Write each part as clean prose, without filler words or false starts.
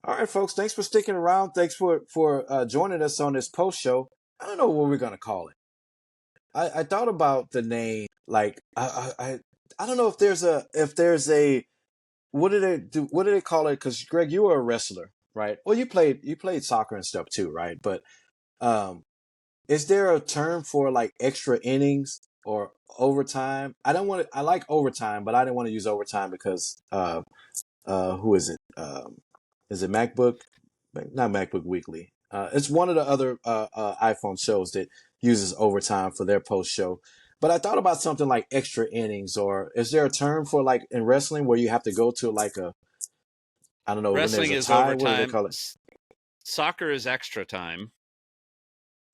All right, folks. Thanks for sticking around. Thanks for joining us on this post show. I don't know what we're gonna call it. I thought about the name. Like I don't know if there's a what do they do? What do they call it? Because Greg, you were a wrestler, right? Well, you played soccer and stuff too, right? But um, is there a term for like extra innings or overtime? I don't want to. I like overtime, but I didn't want to use overtime because who is it? Is it MacBook? Not MacBook Weekly. It's one of the other iPhone shows that uses overtime for their post show. But I thought about something like extra innings, or is there a term for like in wrestling where you have to go to like a, I don't know, when there's Wrestling a is tie, what do they overtime. call it? Soccer is extra time.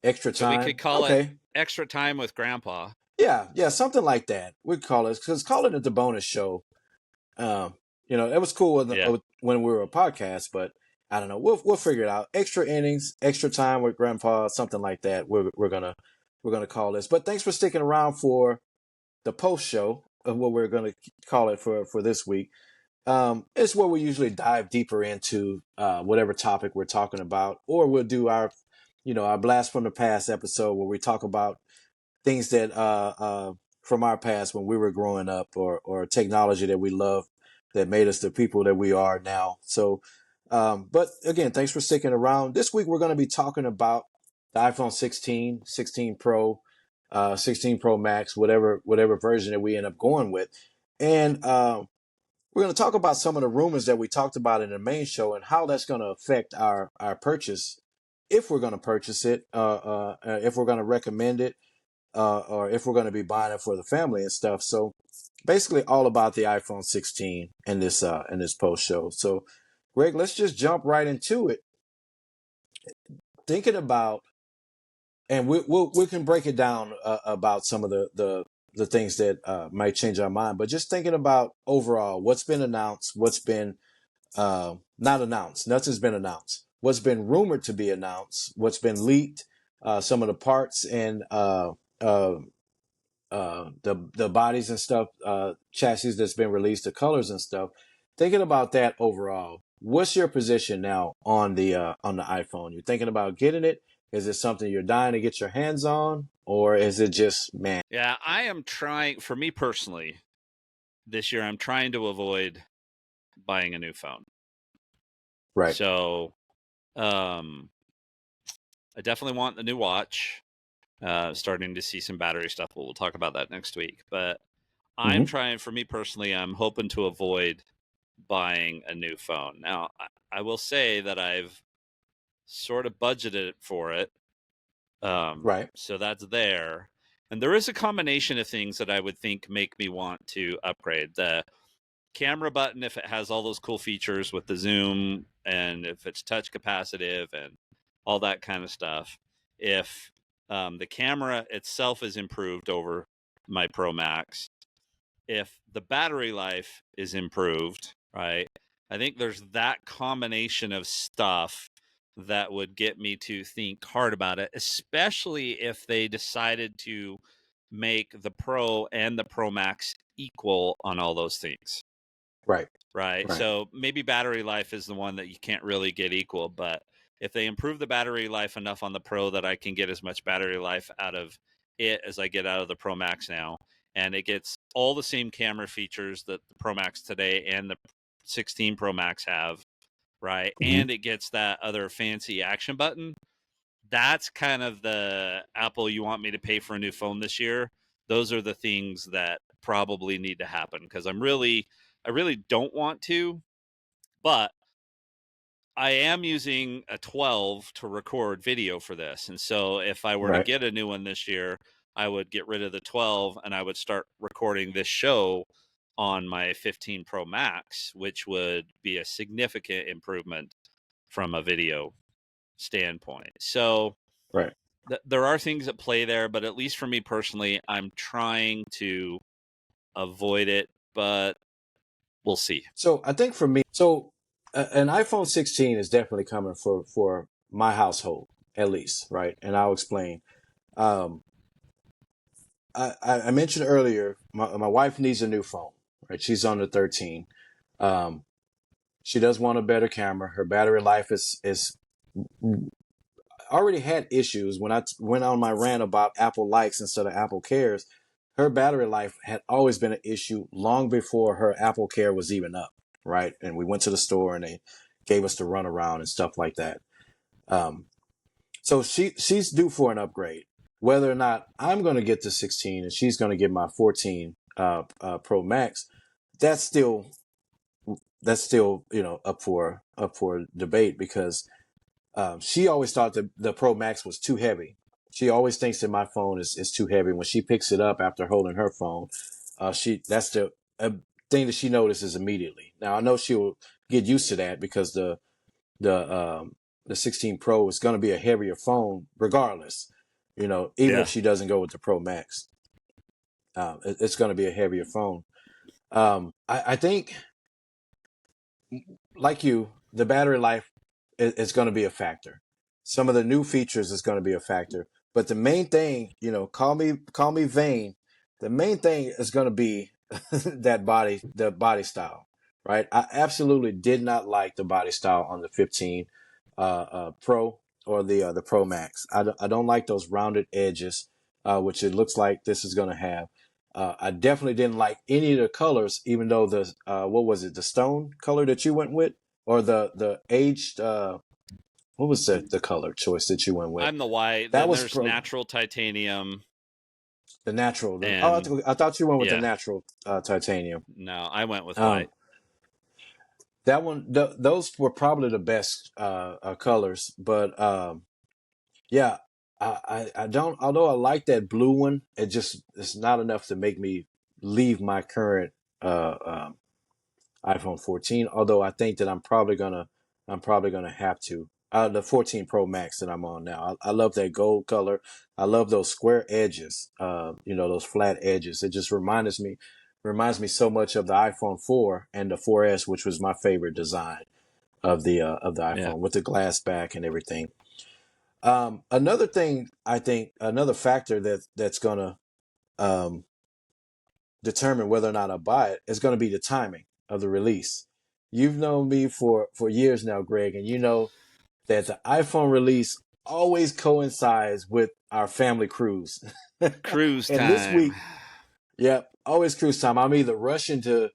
Extra So we could time? call it Okay. extra time with Grandpa. Yeah, something like that. We'd call it, because calling it the bonus show, um, it was cool Yeah. when we were a podcast, but I don't know. We'll figure it out. Extra innings, extra time with Grandpa, something like that. We're gonna call this. But thanks for sticking around for the post show of what we're gonna call it for this week. It's where we usually dive deeper into whatever topic we're talking about, or we'll do our blast from the past episode where we talk about things that from our past when we were growing up, or technology that we love that made us the people that we are now. So, but again, thanks for sticking around. This week we're going to be talking about the iPhone 16, 16 Pro, 16 Pro Max, whatever version that we end up going with, and we're going to talk about some of the rumors that we talked about in the main show and how that's going to affect our purchase, if we're going to purchase it, if we're going to recommend it, or if we're going to be buying it for the family and stuff. So basically all about the iPhone 16 in this post show. So Greg, let's just jump right into it. Thinking about, and we can break it down about some of the things that might change our mind, but just thinking about overall what's been announced, what's been not announced, nothing's been announced, what's been rumored to be announced, what's been leaked, some of the parts and uh, the bodies and stuff, chassis that's been released, the colors and stuff. Thinking about that overall, what's your position now on the iPhone? You thinking about getting it? Is it something you're dying to get your hands on, or is it just man? Yeah, I am trying, for me personally, this year, I'm trying to avoid buying a new phone. Right. So, I definitely want the new watch. Starting to see some battery stuff. We'll talk about that next week. But I'm Mm-hmm. trying, for me personally, I'm hoping to avoid buying a new phone. Now, I will say that I've sort of budgeted for it. Right. So that's there. And there is a combination of things that I would think make me want to upgrade. The camera button, if it has all those cool features with the zoom, and if it's touch capacitive and all that kind of stuff. If the camera itself is improved over my Pro Max, if the battery life is improved, right? I think there's that combination of stuff that would get me to think hard about it, especially if they decided to make the Pro and the Pro Max equal on all those things. Right. Right. Right. So maybe battery life is the one that you can't really get equal, but if they improve the battery life enough on the Pro that I can get as much battery life out of it as I get out of the Pro Max now, and it gets all the same camera features that the Pro Max today and the 16 Pro Max have, right? Mm-hmm. And it gets that other fancy action button. That's kind of the Apple you want me to pay for a new phone this year. Those are the things that probably need to happen because I really don't want to, but I am using a 12 to record video for this. And so if I were to Right. get a new one this year, I would get rid of the 12 and I would start recording this show on my 15 Pro Max, which would be a significant improvement from a video standpoint. So Right. there are things at play there, but at least for me personally, I'm trying to avoid it, but we'll see. So I think for me, an iPhone 16 is definitely coming for my household, at least, right? And I'll explain. Um, I mentioned earlier, my wife needs a new phone, right? She's on the 13. Um, She does want a better camera. Her battery life is already had issues when I went on my rant about Apple likes instead of Apple cares. Her battery life had always been an issue long before her Apple Care was even up, right? And we went to the store and they gave us the run around and stuff like that. Um, so she's due for an upgrade. Whether or not I'm going to get the 16 and she's going to get my 14 Pro Max, that's still up for debate because she always thought that the Pro Max was too heavy. She always thinks that my phone is too heavy. When she picks it up after holding her phone, that's the thing that she notices immediately. Now I know she will get used to that because the 16 Pro is going to be a heavier phone regardless. Even if Yeah. she doesn't go with the Pro Max, it's going to be a heavier phone. I think, like you, the battery life is going to be a factor. Some of the new features is going to be a factor, but the main thing, call me vain. The main thing is going to be the body style, right? I absolutely did not like the body style on the 15 Pro or the Pro Max. I don't like those rounded edges, which it looks like this is going to have. I definitely didn't like any of the colors, even though the what was it, the stone color that you went with, or the aged what was the color choice that you went with? I'm the white. That Then was there's natural titanium, the natural. and I thought you went with the yeah, natural titanium. no, I went with Um, white. that one, those were probably the best colors, but yeah, I don't. Although I like that blue one, it's not enough to make me leave my current iPhone 14. Although I think that I'm probably gonna have to. The 14 Pro Max that I'm on now. I love that gold color. I love those square edges. Those flat edges. It just reminds me so much of the iPhone 4 and the 4S, which was my favorite design of the Yeah. iPhone with the glass back and everything. Another thing, I think, another factor that's gonna um, determine whether or not I buy it is going to be the timing of the release. You've known me for years now, Greg, and you know that the iPhone release always coincides with our family cruise. Cruise And this time. week, yep, always cruise time. I'm either rushing to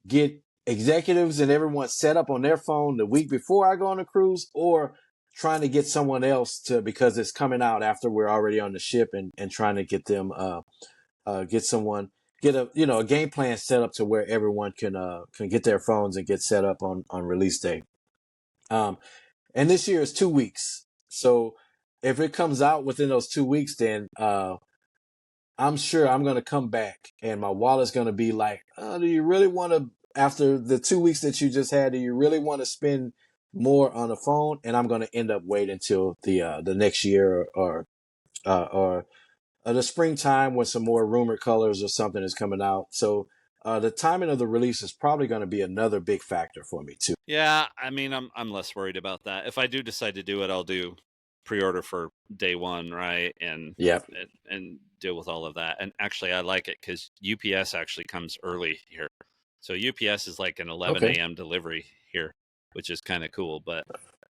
get executives and everyone set up on their phone the week before I go on a cruise, or trying to get someone else to, because it's coming out after we're already on the ship, and trying to get them get someone, get a game plan set up to where everyone can get their phones and get set up on release day. Um, and this year is 2 weeks, so if it comes out within those 2 weeks, then I'm sure I'm gonna come back and my wallet's gonna be like, do you really want to? After the 2 weeks that you just had, do you really want to spend more on a phone? And I'm gonna end up waiting until the next year, or the springtime when some more rumored colors or something is coming out. So the timing of the release is probably going to be another big factor for me too. Yeah, I mean, I'm less worried about that. If I do decide to do it, I'll do pre-order for day one, right? And Yep. and deal with all of that. And actually, I like it because UPS actually comes early here. So UPS is like an 11 Okay. a.m. delivery here, which is kind of cool. But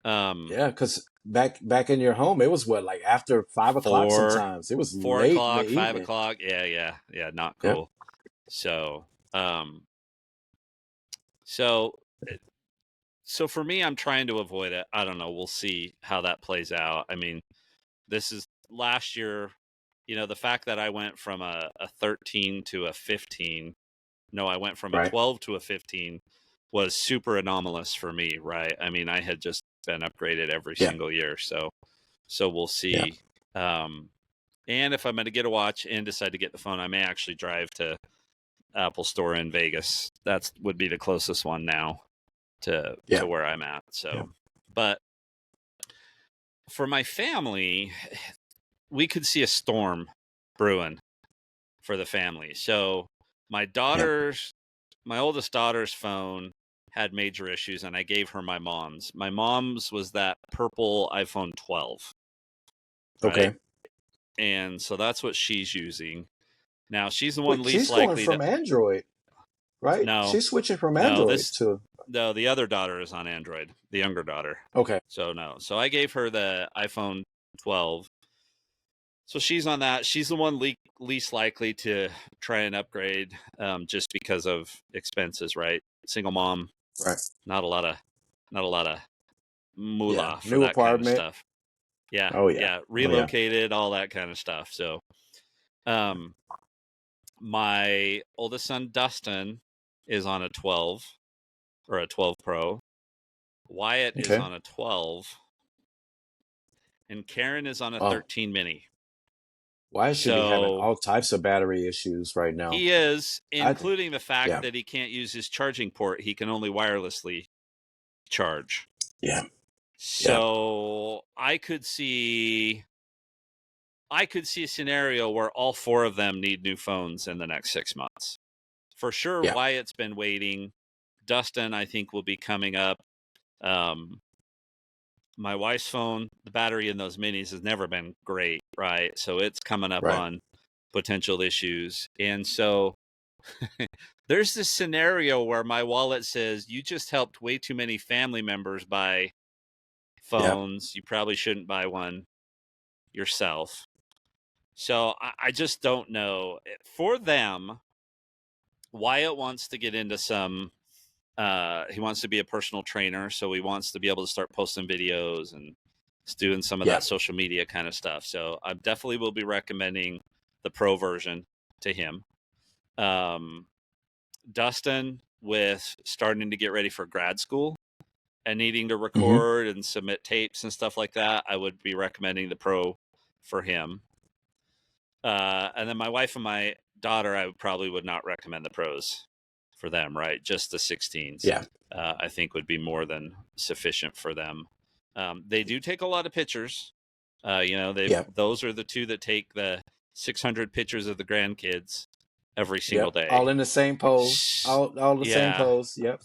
um, Yeah, because back in your home, it was what, like after 5 o'clock. four Sometimes it was four late in the o'clock, evening. 5 o'clock, yeah, not Yep. cool. So so so for me, I'm trying to avoid it. I don't know. We'll see how that plays out. I mean, this is last year. The fact that I went from a 13 to a 15. No, I went from a Right. 12 to a 15 was super anomalous for me, right? I mean, I had just been upgraded every Yeah. single year. So we'll Yeah. see. And if I'm going to get a watch and decide to get the phone, I may actually drive to Apple Store in Vegas. That would be the closest one now to Yeah. where I'm at. Yeah. So, but for my family, we could see a storm brewing for the family. So my Yeah. daughter's, my oldest daughter's phone had major issues, and I gave her my mom's. My mom's was that purple iPhone 12, right? Okay. And so that's what she's using. Now she's the one Wait, least she's going likely to. from Android, right? No, She's switching from no, Android this to. No, the other daughter is on Android, the younger daughter. Okay. So no. So I gave her the iPhone 12. So she's on that. She's the one least likely to try and upgrade, just because of expenses, right? Single mom, Right. not a lot of, not a lot of Yeah. moolah for New that kind of apartment. stuff. Yeah, Oh yeah. yeah, Oh yeah. relocated, all that kind of stuff. So, um, my oldest son Dustin is on a 12 or a 12 Pro. Wyatt is Okay. on a 12, and Karen is on a Oh, 13 mini. why should be having So all types of battery issues right now? he is, I think. including the fact Yeah. that he can't use his charging port. He can only wirelessly charge. Yeah. Yeah. So I could see a scenario where all four of them need new phones in the next 6 months. For sure, Yeah. Wyatt's been waiting. Dustin, I think, will be coming up. Um, my wife's phone, the battery in those minis has never been great, right? So it's coming up Right. on potential issues. And so there's this scenario where my wallet says, you just helped way too many family members buy Yeah. phones. You probably shouldn't buy one yourself. So I just don't know. For them, Wyatt wants to get into some, he wants to be a personal trainer. So he wants to be able to start posting videos and doing some of Yeah. that social media kind of stuff. So I definitely will be recommending the pro version to him. Dustin, with starting to get ready for grad school and needing to Hmm. record and submit tapes and stuff like that, I would be recommending the pro for him. And then my wife and my daughter, I probably would not recommend the pros for them, right? Just the 16s, Yeah. I think would be more than sufficient for them. They do take a lot of pictures. Yeah. Those are the two that take the 600 pictures of the grandkids every single Yep. All day. in the same pose. All the same Yeah. pose. Yep.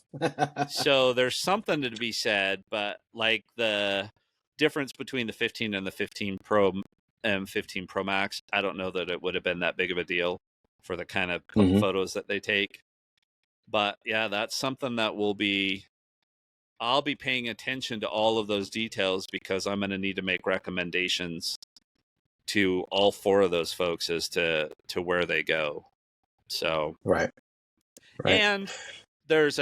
So there's something to be said, but like the difference between the 15 and the 15 Pro and 15 Pro Max, I don't know that it would have been that big of a deal for the kind of Hmm. photos that they take. But yeah, that's something that I'll be paying attention to all of those details because I'm going to need to make recommendations to all four of those folks as to where they go. So, Right. Right. and there's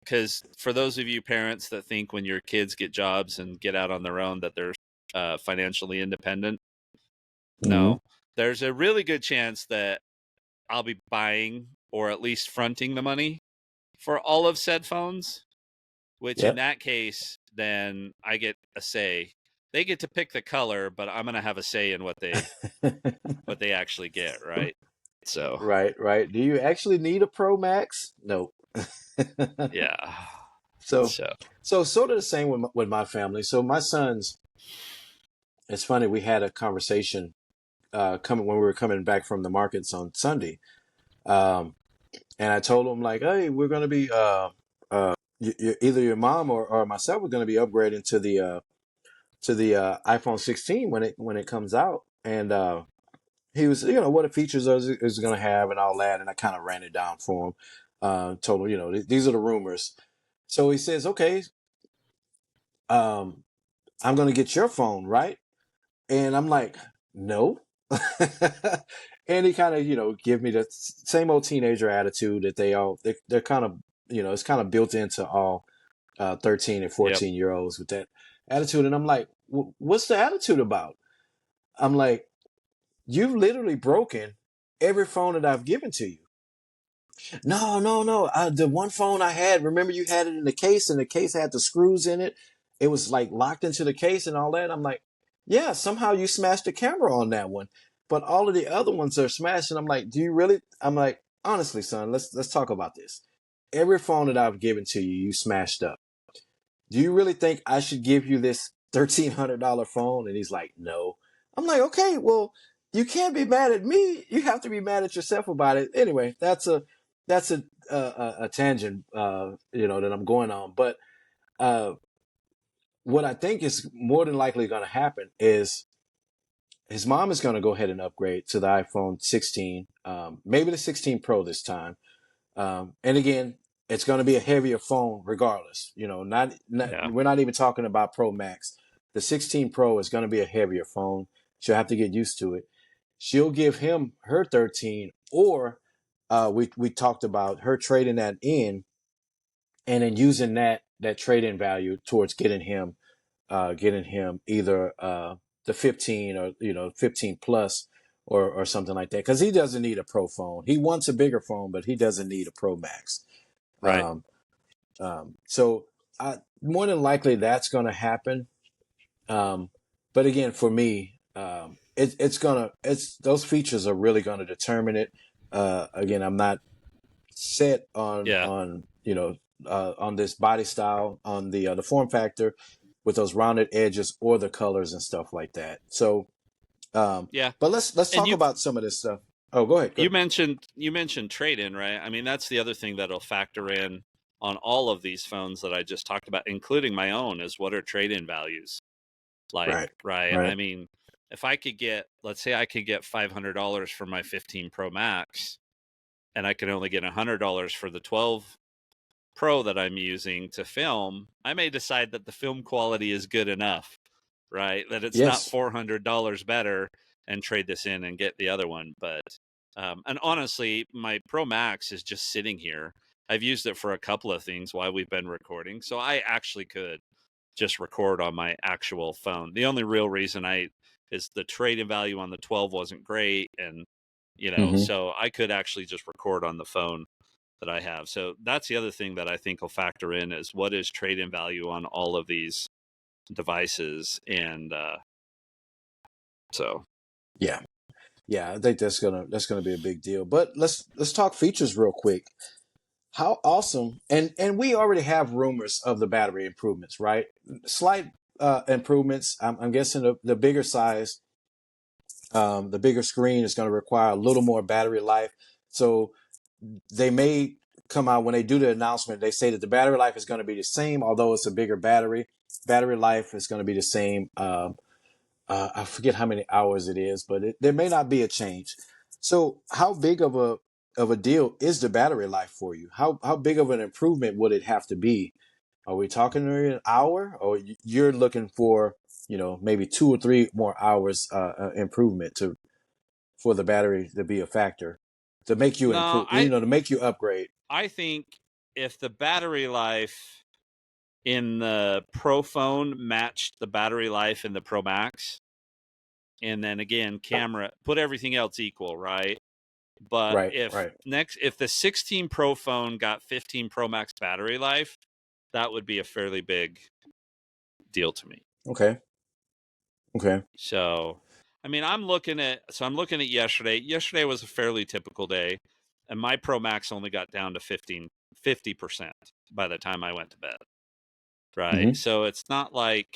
because for those of you parents that think when your kids get jobs and get out on their own that they're financially independent, Hmm. no, there's a really good chance that I'll be buying or at least fronting the money for all of said phones, which in Yep. that case, then I get a say. They get to pick the color, but I'm going to have a say in what they actually get, right? So, Right. Right. Do you actually need a Pro Max? No. yeah. So, So, so sort of the same with my family. So my sons, it's funny. We had a conversation coming when we were coming back from the markets on Sunday, um, and I told them like, "Hey, we're going to be either your mom or myself are going to be upgrading to the iPhone 16 when it comes out." And he was, what the features is going to have and all that, and I kind of ran it down for him. Told him, these are the rumors. So he says, "Okay, um, I'm going to get your phone, right?" And I'm like, "No." And he kind of, give me the same old teenager attitude that they're kind of, it's kind of built into all 13 and yep, 14 year olds with that attitude. And I'm like, what's the attitude about? I'm like, you've literally broken every phone that I've given to you. No, no, no. The one phone I had, remember you had it in the case and the case had the screws in it. It was like locked into the case and all that. I'm like, yeah, somehow you smashed the camera on that one. But all of the other ones are smashed. And I'm like, do you really? I'm like, honestly, son, let's talk about this. Every phone that I've given to you, you smashed up. Do you really think I should give you this $1,300 phone? And he's like, no. I'm like, okay, well, you can't be mad at me. You have to be mad at yourself about it. Anyway, that's a tangent, that I'm going on. But uh, what I think is more than likely going to happen is his mom is going to go ahead and upgrade to the iPhone 16, maybe the 16 Pro this time. And again, it's going to be a heavier phone regardless. You know, not Yeah. we're not even talking about Pro Max. The 16 Pro is going to be a heavier phone. She'll have to get used to it. She'll give him her 13, or we talked about her trading that in and then using that trade in value towards getting him either the 15 or 15 plus or something like that, because he doesn't need a Pro phone. He wants a bigger phone, but he doesn't need a Pro Max. Right. Um, so more than likely that's going to happen. But again, for me, it's those features are really going to determine it. Again, I'm not set Yeah. on this body style, on the form factor with those rounded edges or the colors and stuff like that. So, Yeah. but let's And talk about some of this stuff. Oh, go ahead. Go ahead. you mentioned trade in, right? I mean, that's the other thing that'll factor in on all of these phones that I just talked about, including my own, is what are trade in values like, Right. right? I Right. mean, if I could get, let's say I could get $500 for my 15 Pro Max, and I could only get $100 for the 12 Pro that I'm using to film, I may decide that the film quality is good enough, right? That it's not Yes. $400 better, and trade this in and get the other one. But and honestly, my Pro Max is just sitting here. I've used it for a couple of things while we've been recording, so I actually could just record on my actual phone. The only real reason I is the trade-in value on the 12 wasn't great, and Hmm. so I could actually just record on the phone that I have. So that's the other thing that I think will factor in is what is trade-in value on all of these devices, and so Yeah. Yeah. I think that's gonna be a big deal. But let's talk features real quick. How awesome! And we already have rumors of the battery improvements, right? Slight improvements. I'm guessing the bigger size, the bigger screen is going to require a little more battery life. So they may come out when they do the announcement. They say that the battery life is going to be the same, although it's a bigger battery. Battery life is going to be the same. I forget how many hours it is, but there may not be a change. So, how big of a deal is the battery life for you? How big of an improvement would it have to be? Are we talking an hour, or you're looking for maybe 2 or 3 more hours improvement to for the battery to be a factor to make you no, improve? To make you upgrade. I think if the battery life in the Pro phone matched the battery life in the Pro Max, and then again camera, put everything else equal, right? But Right. Right. if the 16 Pro phone got 15 Pro Max battery life, that would be a fairly big deal to me. Okay. Okay. So, I mean, I'm looking at yesterday. Yesterday was a fairly typical day, and my Pro Max only got down to 50% by the time I went to bed. Right? Hmm. So it's not like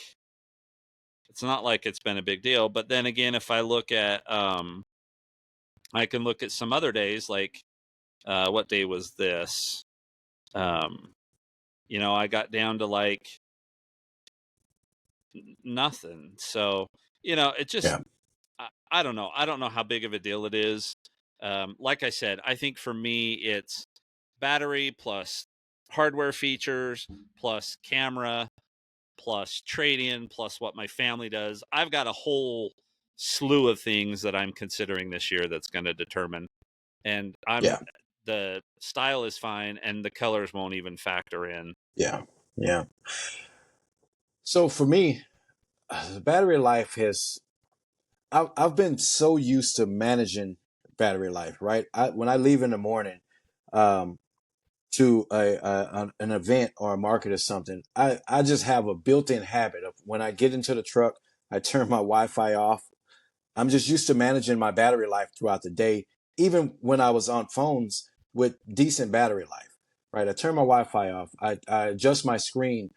it's been a big deal, but then again, if I look at I can look at some other days like what day was this? Um I got down to like nothing. So, it just Yeah. I don't know. I don't know how big of a deal it is. Like I said, I think for me, it's battery plus hardware features plus camera plus trade in plus what my family does. I've got a whole slew of things that I'm considering this year that's going to determine. And Yeah. the style is fine and the colors won't even factor in. Yeah. Yeah. So for me, the battery life I've been so used to managing battery life, right? When I leave in the morning, um, to an event or a market or something, I just have a built-in habit of when I get into the truck, I turn my Wi-Fi off. I'm just used to managing my battery life throughout the day, even when I was on phones with decent battery life, right? I turn my Wi-Fi off. I adjust my screen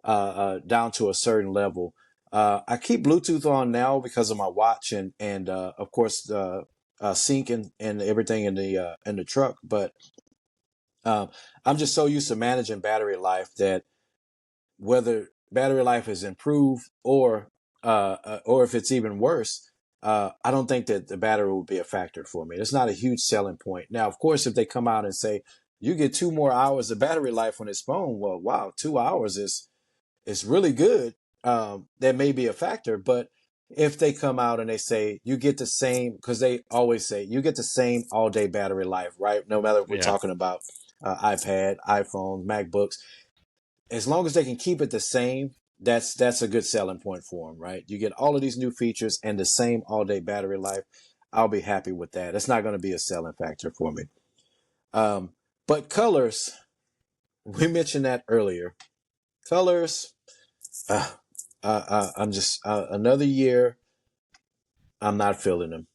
down to a certain level. I keep Bluetooth on now because of my watch and of course the sync and everything in the truck. But um, I'm just so used to managing battery life that whether battery life is improved or if it's even worse, I don't think that the battery will be a factor for me. It's not a huge selling point. Now, of course, if they come out and say you get 2 more hours of battery life on this phone. Well, wow, 2 hours is really good. That may be a factor, but if they come out and they say you get the same, because they always say you get the same all day battery life, right? No matter if we're Yeah. talking about iPad, iPhone, MacBooks, as long as they can keep it the same, that's a good selling point for them, right? You get all of these new features and the same all day battery life. I'll be happy with that. It's not going to be a selling factor for me. Um, but colors, we mentioned that earlier. Colors, uh, I'm just another year. I'm not feeling them,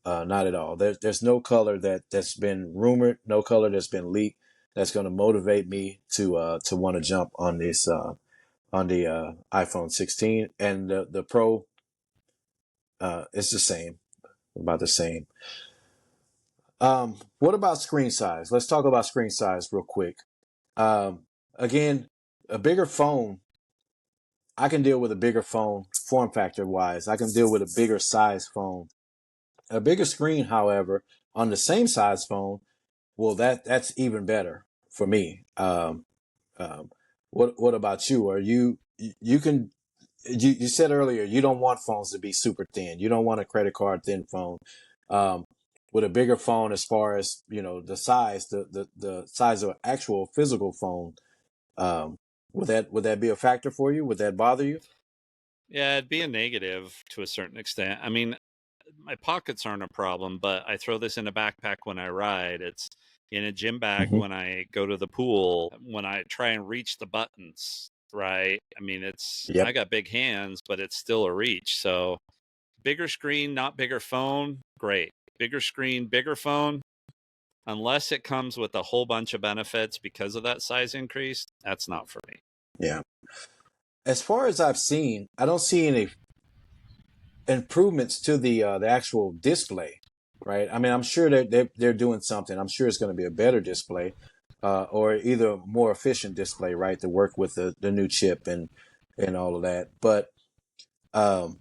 not at all. There's no color that's been rumored, no color that's been leaked that's going to motivate me to want to jump on this on the iPhone 16 and the Pro. It's the same, about the same. What about screen size? Let's talk about screen size real quick. Um, Again, a bigger phone. I can deal with a bigger phone form factor wise. I can deal with a bigger size phone. A bigger screen, however, on the same size phone, well, that's even better for me. Um, what about you? Are you can you said earlier you don't want phones to be super thin. You don't want a credit card thin phone. Um, with a bigger phone, as far as the size, the size of an actual physical phone. Um, would that be a factor for you? Would that bother you? Yeah, it'd be a negative to a certain extent. I mean, my pockets aren't a problem, but I throw this in a backpack when I ride. It's in a gym bag Hmm. when I go to the pool, when I try and reach the buttons, right? I mean, I Yep. got big hands, but it's still a reach. So, bigger screen, not bigger phone, great. Bigger screen, bigger phone, unless it comes with a whole bunch of benefits because of that size increase, that's not for me. Yeah. As far as I've seen, I don't see any improvements to the actual display, right? I mean, I'm sure that they're doing something. I'm sure it's going to be a better display, or either a more efficient display, right, to work with the new chip and all of that. But um,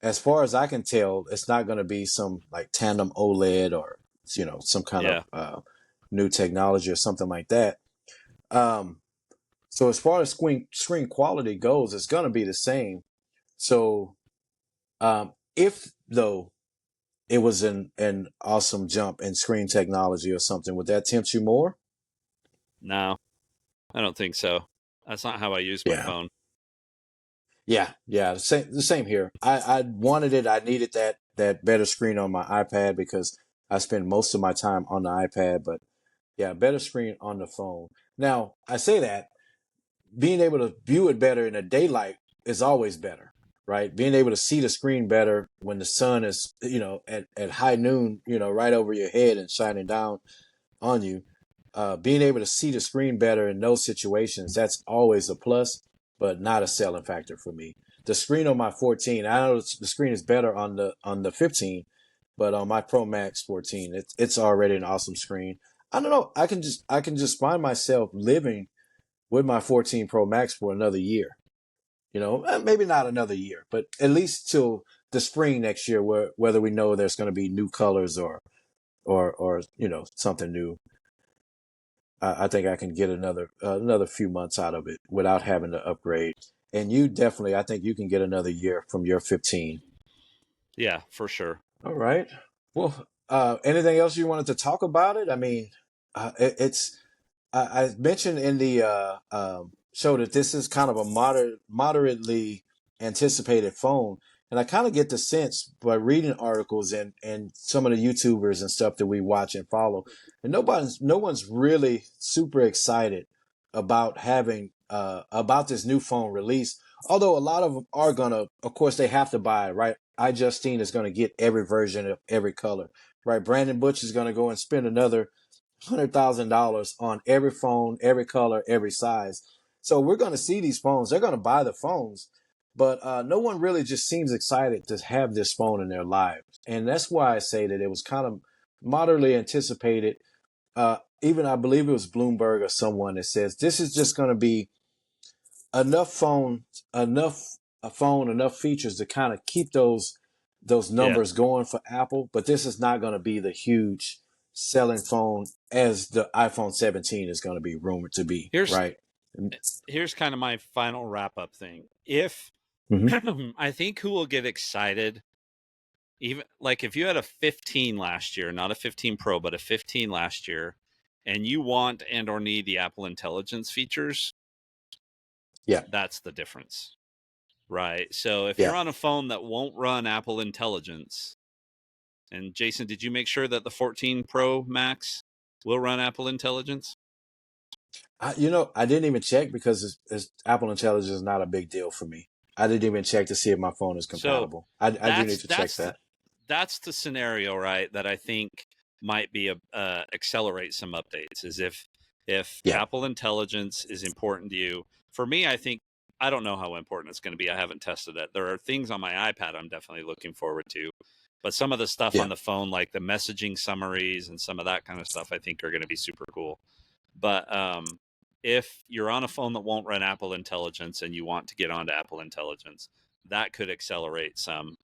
as far as I can tell, it's not going to be some like tandem OLED or some kind of Yeah. new technology or something like that. Um, so as far as screen quality goes, it's going to be the same. So if though it was an awesome jump in screen technology or something, would that tempt you more? No, I don't think so. That's not how I use my Yeah. phone. Yeah. The same here. I wanted it. I needed that better screen on my iPad because I spend most of my time on the iPad. But yeah, better screen on the phone. Now I say that being able to view it better in the daylight is always better, right? Being able to see the screen better when the sun is at high noon, right over your head and shining down on you. Being able to see the screen better in those situations, that's always a plus, but not a selling factor for me. The screen on my 14, I know the screen is better on the 15, but on my Pro Max 14, it's already an awesome screen. I don't know. I can just find myself living with my 14 Pro Max for another year. Maybe not another year, but at least till the spring next year, whether we know there's going to be new colors or something new. I think I can get another few months out of it without having to upgrade. And you definitely, I think you can get another year from your 15. Yeah, for sure. All right. Well, anything else you wanted to talk about it? I mean, it's I mentioned in the show that this is kind of a moderately anticipated phone, and I kind of get the sense by reading articles and some of the YouTubers and stuff that we watch and follow, and no one's really super excited about having about this new phone release. Although a lot of them are gonna, of course, they have to buy it, right? iJustine is gonna get every version of every color, right? Brandon Butch is gonna go and spend another $100,000 on every phone, every color, every size. So we're going to see these phones. They're going to buy the phones, but no one really just seems excited to have this phone in their lives. And that's why I say that it was kind of moderately anticipated. Even I believe it was Bloomberg or someone that says this is just going to be enough phone, enough a phone, enough features to kind of keep those Yeah. numbers going for Apple. But this is not going to be the huge selling phone as the iPhone 17 is going to be rumored to be, Here's right? here's kind of my final wrap up thing. If Mm-hmm. I think who will get excited, even like if you had a 15 last year, not a 15 Pro, but a 15 last year, and you want and or need the Apple Intelligence features, Yeah, that's the difference, right? So if yeah. you're on a phone that won't run Apple Intelligence, and Jason, did you make sure that the 14 Pro Max will run Apple Intelligence? I didn't even check because Apple Intelligence is not a big deal for me. I didn't even check to see if my phone is So compatible. I do need to check that's that. that's the scenario, right? That I think might be a accelerate some updates. Is if Yeah, Apple Intelligence is important to you. For me, I think I don't know how important it's going to be. I haven't tested it. There are things on my iPad I'm definitely looking forward to, but some of the stuff yeah, on the phone, like the messaging summaries and some of that kind of stuff, I think are going to be super cool. But if you're on a phone that won't run Apple Intelligence and you want to get onto Apple Intelligence, that could accelerate some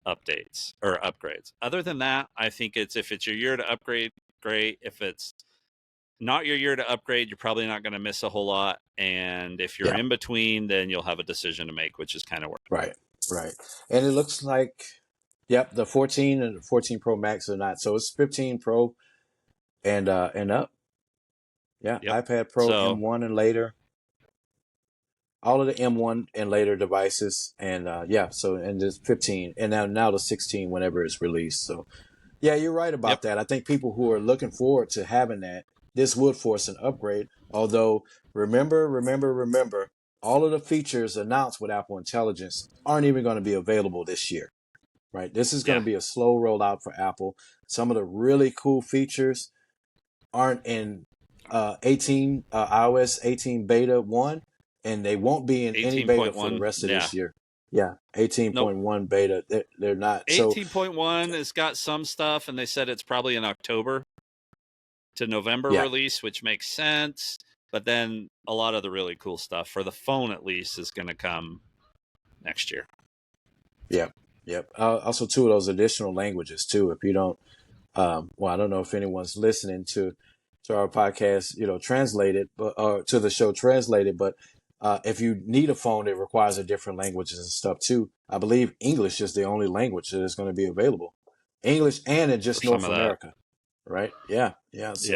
updates or upgrades. Other than that, I think if it's your year to upgrade, great. If it's not your year to upgrade, you're probably not going to miss a whole lot. And if you're yeah. in between, then you'll have a decision to make, which is kind of where. Right, right. And it looks like, yep, the 14 and the 14 Pro Max are not. So it's 15 Pro and up. Yeah, Yep. iPad Pro So, M1 and later. All of the M1 and later devices, and yeah, so and the 15, and now the 16 whenever it's released. So yeah, you're right yep. about that. I think people who are looking forward to having that, this would force an upgrade. Although remember, all of the features announced with Apple Intelligence aren't even going to be available this year, right? This is going Yeah. to be a slow rollout for Apple. Some of the really cool features aren't in 18 iOS 18 beta 1, and they won't be in any beta for the 18.1. rest of Yeah. this year. Yeah, Nope. 18.1 beta, they're not. So 18.1 has got some stuff, and they said it's probably an October to November yeah, release, which makes sense. But then a lot of the really cool stuff for the phone, at least, is going to come next year. yep, yep. Also, two of those additional languages too. If you don't, well, I don't know if anyone's listening to our podcast, translated, but or to the show translated, but if you need a phone that requires a different languages and stuff too, I believe English is the only language that is going to be available. English and in For just some North of that. America, right? Yeah, yeah. So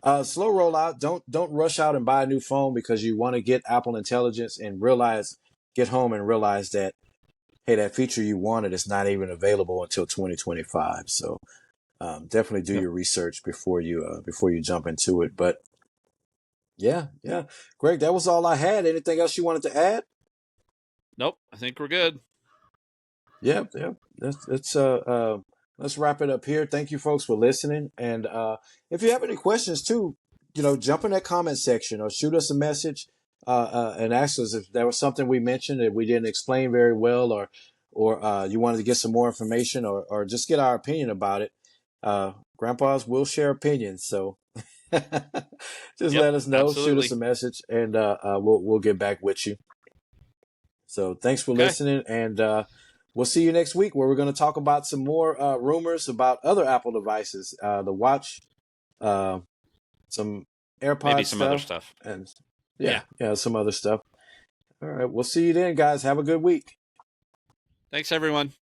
Yeah. slow rollout. Don't rush out and buy a new phone because you want to get Apple Intelligence and get home and realize that hey, that feature you wanted is not even available until 2025. So definitely do Yep. your research before you jump into it. But yeah, yeah, Greg, that was all I had. Anything else you wanted to add? Nope. I think we're good. Yeah, yeah. Let's wrap it up here. Thank you, folks, for listening. And if you have any questions too, jump in that comment section or shoot us a message and ask us if there was something we mentioned that we didn't explain very well, or you wanted to get some more information, or just get our opinion about it. Grandpas will share opinions, so just Yep. let us know. Shoot us Absolutely. a message, and we'll get back with you. So thanks for Okay. listening, and we'll see you next week where we're going to talk about some more rumors about other Apple devices, the watch, uh, some Maybe AirPod some other stuff, stuff. and Yeah. yeah, some other stuff. All right, we'll see you then, guys. Have a good week. Thanks, everyone.